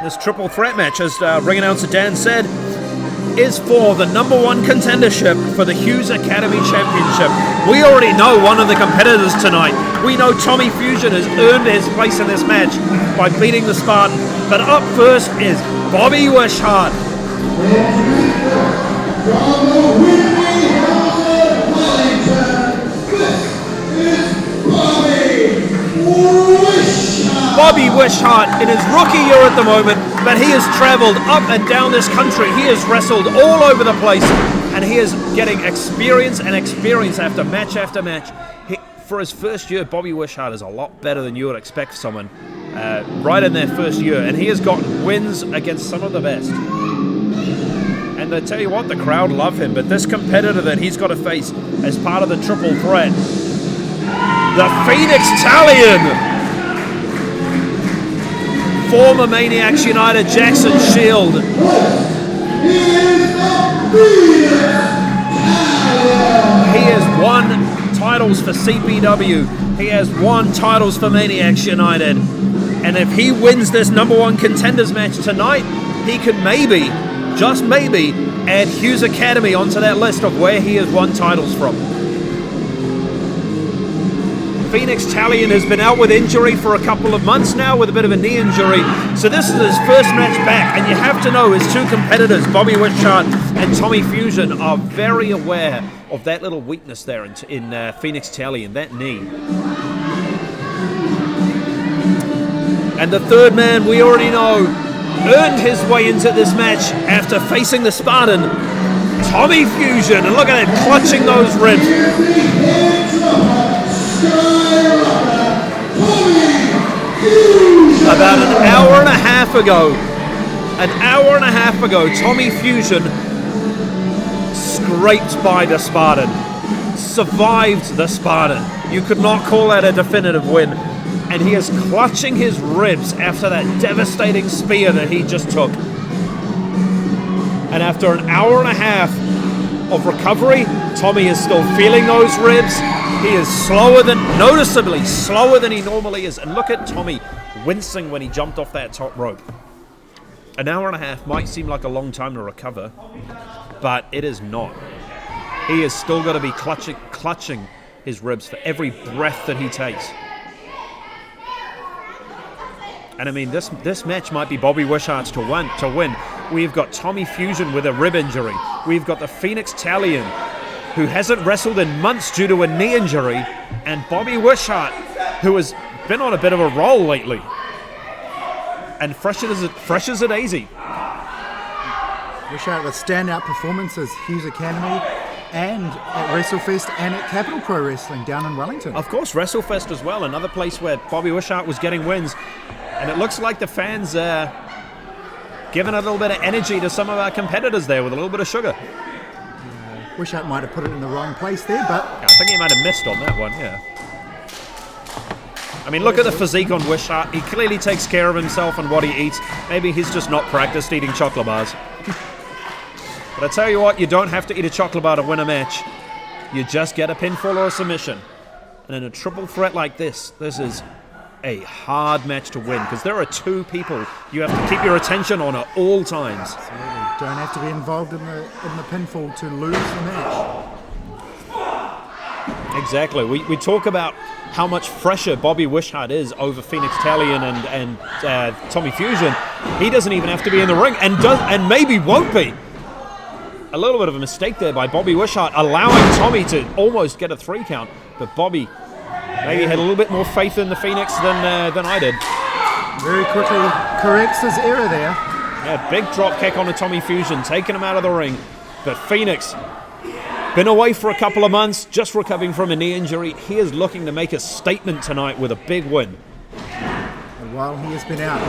This triple threat match, as ring announcer Dan said, is for the #1 contendership for the Hughes Academy Championship. We already know one of the competitors tonight. We know Tommy Fusion has earned his place in this match by beating the Spartan. But up first is Bobby Wisheart. Bobby Wisheart in his rookie year at the moment, but he has traveled up and down this country. He has wrestled all over the place, and he is getting experience and experience after match after match. For his first year, Bobby Wisheart is a lot better than you would expect for someone right in their first year, and he has gotten wins against some of the best. And I tell you what, the crowd love him, but this competitor that he's got to face as part of the triple threat, the Phoenix Tallion, former Maniacs United Jackson Shield. He has won titles for CPW. He has won titles for Maniacs United. And if he wins this #1 contenders match tonight, he could maybe, just maybe, add Hughes Academy onto that list of where he has won titles from. Phoenix Tallion has been out with injury for a couple of months now with a bit of a knee injury. So this is his first match back, and you have to know his two competitors, Bobby Wisheart and Tommy Fusion, are very aware of that little weakness there in Phoenix Tallion, that knee. And the third man, we already know, earned his way into this match after facing the Spartan, Tommy Fusion. And look at him clutching those ribs. About an hour and a half ago, Tommy Fusion scraped by the Spartan, survived the Spartan. You could not call that a definitive win. And he is clutching his ribs after that devastating spear that he just took. And after an hour and a half of recovery, Tommy is still feeling those ribs. He is noticeably slower than he normally is. And look at Tommy wincing when he jumped off that top rope. An hour and a half might seem like a long time to recover, but it is not. He has still got to be clutching his ribs for every breath that he takes. And I mean, this match might be Bobby Wisheart's to win. We've got Tommy Fusion with a rib injury. We've got the Phoenix Tallion, who hasn't wrestled in months due to a knee injury, and Bobby Wisheart, who has been on a bit of a roll lately, and fresh as a daisy. Wisheart with standout performances, Hughes Academy, and at WrestleFest and at Capital Pro Wrestling down in Wellington. Of course, WrestleFest as well, another place where Bobby Wisheart was getting wins. And it looks like the fans are giving a little bit of energy to some of our competitors there with a little bit of sugar. Wisheart might have put it in the wrong place there, but I think he might have missed on that one, yeah. I mean, look at the physique on Wisheart. He clearly takes care of himself and what he eats. Maybe he's just not practiced eating chocolate bars. But I tell you what, you don't have to eat a chocolate bar to win a match. You just get a pinfall or a submission. And in a triple threat like this is a hard match to win, because there are two people you have to keep your attention on at all times. Absolutely. Don't have to be involved in the pinfall to lose the match. Exactly. We talk about how much fresher Bobby Wisheart is over Phoenix Tallion and Tommy Fusion. He doesn't even have to be in the ring, and maybe won't be. A little bit of a mistake there by Bobby Wisheart, allowing Tommy to almost get a 3 count, but Bobby maybe had a little bit more faith in the Phoenix than I did. Very quickly corrects his error there. Yeah, big drop kick on a Tommy Fusion, taking him out of the ring. But Phoenix, been away for a couple of months, just recovering from a knee injury. He is looking to make a statement tonight with a big win. And while he has been out,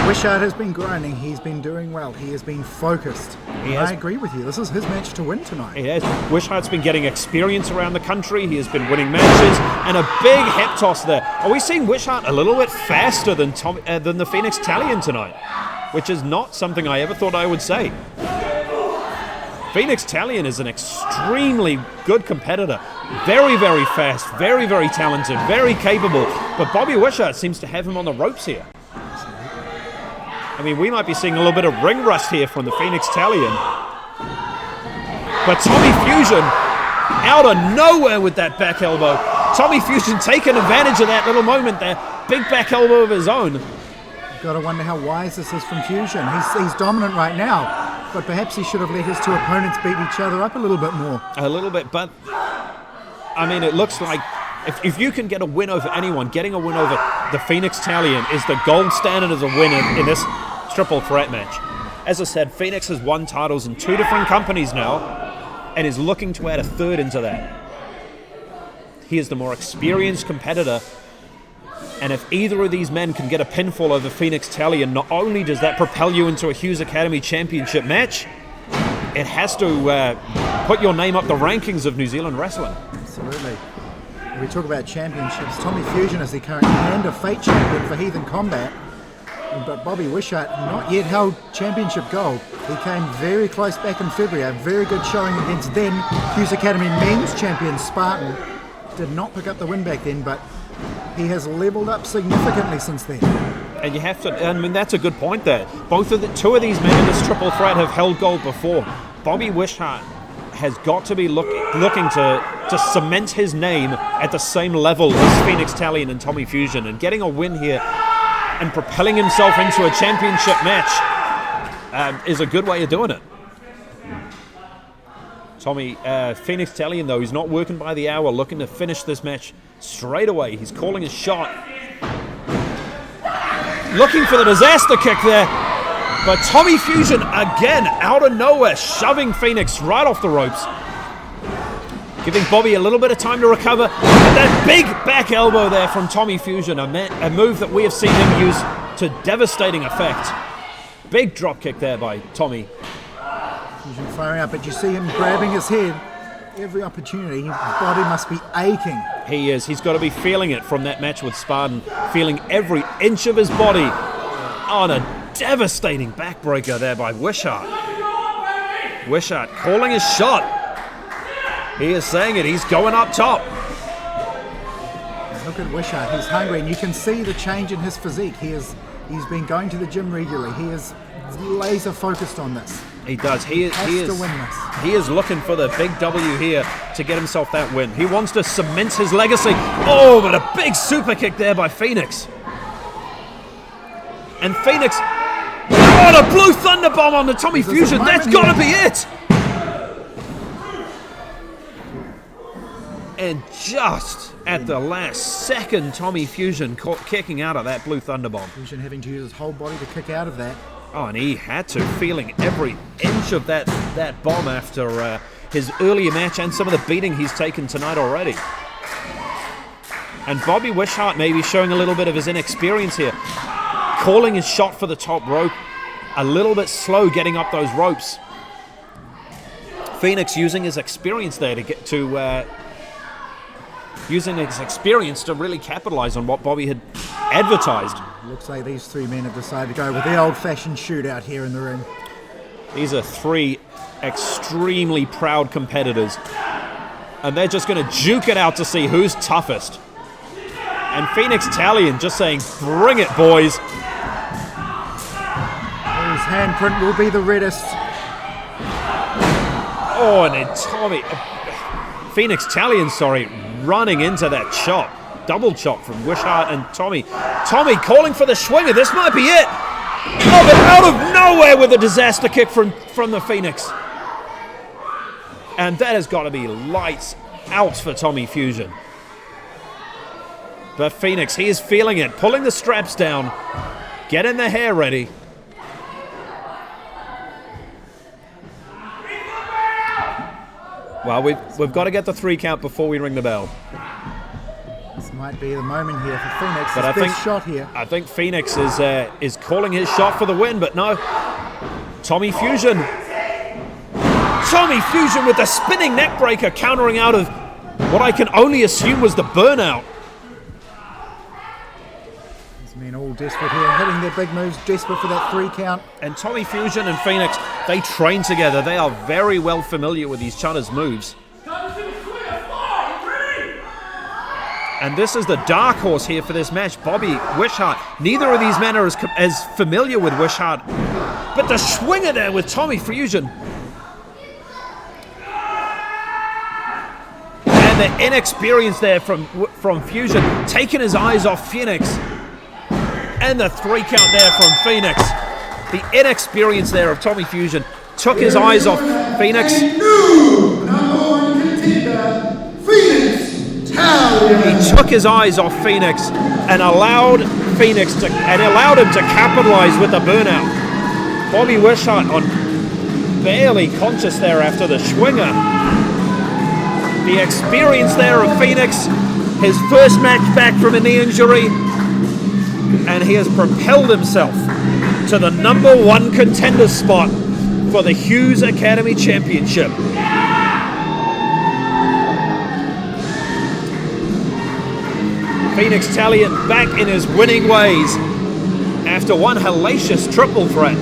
Wisheart has been grinding. He's been doing well. He has been focused. I agree with you. This is his match to win tonight. He has. Wisheart's been getting experience around the country. He has been winning matches, and a big hip toss there. Are we seeing Wisheart a little bit faster than the Phoenix Tallion tonight? Which is not something I ever thought I would say. Phoenix Tallion is an extremely good competitor. Very, very fast, very, very talented, very capable. But Bobby Wisheart seems to have him on the ropes here. I mean, we might be seeing a little bit of ring rust here from the Phoenix Tallion. But Tommy Fusion, out of nowhere with that back elbow. Tommy Fusion taking advantage of that little moment there. Big back elbow of his own. You've got to wonder how wise this is from Fusion. He's dominant right now, but perhaps he should have let his two opponents beat each other up a little bit more. A little bit, but I mean, it looks like if you can get a win over anyone, getting a win over the Phoenix Tallion is the gold standard as a win in this triple threat match. As I said, Phoenix has won titles in 2 different companies now and is looking to add a third into that. He is the more experienced competitor, and if either of these men can get a pinfall over Phoenix Tallion, not only does that propel you into a Hughes Academy Championship match, it has to put your name up the rankings of New Zealand wrestling. Absolutely. We talk about championships. Tommy Fusion is the current Hand of Fate champion for Heathen Combat, but Bobby Wisheart not yet held championship gold. He came very close back in February, a very good showing against then Hughes Academy men's champion Spartan. Did not pick up the win back then, but he has leveled up significantly since then. And you have to, I mean, that's a good point there. Two of these men in this triple threat have held gold before. Bobby Wisheart has got to be looking to cement his name at the same level as Phoenix Tallion and Tommy Fusion, and getting a win here and propelling himself into a championship match is a good way of doing it. Phoenix Tallion, though, he's not working by the hour, looking to finish this match straight away. He's calling his shot. Looking for the disaster kick there. But Tommy Fusion, again, out of nowhere, shoving Phoenix right off the ropes. Giving Bobby a little bit of time to recover. And that big back elbow there from Tommy Fusion, a move that we have seen him use to devastating effect. Big drop kick there by Tommy. Fusion firing up, but you see him grabbing his head every opportunity. His body must be aching. He is. He's got to be feeling it from that match with Spartan, feeling every inch of his body on a devastating backbreaker there by Wisheart. Wisheart calling his shot. He is saying it. He's going up top. Look at Wisheart. He's hungry, and you can see the change in his physique. He's been going to the gym regularly. He is laser focused on this. He does. He is to win this. He is looking for the big W here to get himself that win. He wants to cement his legacy. Oh, but a big super kick there by Phoenix. And Phoenix, a blue thunder bomb on the Tommy Fusion. That's got to be it. And just at the last second, Tommy Fusion kicking out of that blue thunder bomb. Fusion having to use his whole body to kick out of that. Oh, and he had to, feeling every inch of that bomb after his earlier match and some of the beating he's taken tonight already. And Bobby Wisheart maybe showing a little bit of his inexperience here. Calling his shot for the top rope. A little bit slow getting up those ropes. Phoenix using his experience there to really capitalize on what Bobby had advertised. Looks like these three men have decided to go with the old-fashioned shootout here in the ring. These are three extremely proud competitors, and they're just going to juke it out to see who's toughest. And Phoenix Tallion just saying, bring it, boys. His handprint will be the reddest. Oh, and then Phoenix Tallion, running into that chop. Double chop from Wisheart and Tommy. Tommy calling for the swinger. This might be it. Oh, but out of nowhere with a disaster kick from the Phoenix. And that has got to be lights out for Tommy Fusion. But Phoenix, he is feeling it. Pulling the straps down. Getting the hair ready. Well, we've got to get the 3 count before we ring the bell. This might be the moment here for Phoenix. But I think Phoenix is calling his shot for the win, but no. Tommy Fusion with the spinning neck breaker, countering out of what I can only assume was the burnout. These men all desperate here, hitting their big moves, desperate for that 3 count. And Tommy Fusion and Phoenix, they train together. They are very well familiar with each other's moves. And this is the dark horse here for this match, Bobby Wisheart. Neither of these men are as familiar with Wisheart. But the swinger there with Tommy Fusion. And the inexperience there from Fusion, taking his eyes off Phoenix. And the 3 count there from Phoenix. The inexperience there of Tommy Fusion took his eyes off Phoenix. New number 1 contender, Phoenix Tallion. He took his eyes off Phoenix and allowed him to capitalize with the burnout. Bobby Wisheart on barely conscious there after the swinger. The experience there of Phoenix, his first match back from a knee injury, and he has propelled himself to the number 1 contender spot for the Hughes Academy Championship. Phoenix Tallion back in his winning ways after one hellacious triple threat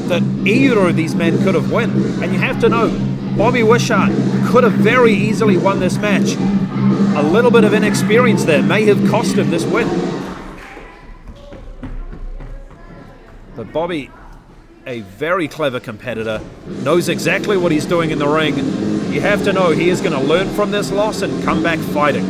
that either of these men could have won. And you have to know, Bobby Wisheart could have very easily won this match. A little bit of inexperience there may have cost him this win. But Bobby, a very clever competitor, knows exactly what he's doing in the ring. You have to know he is going to learn from this loss and come back fighting.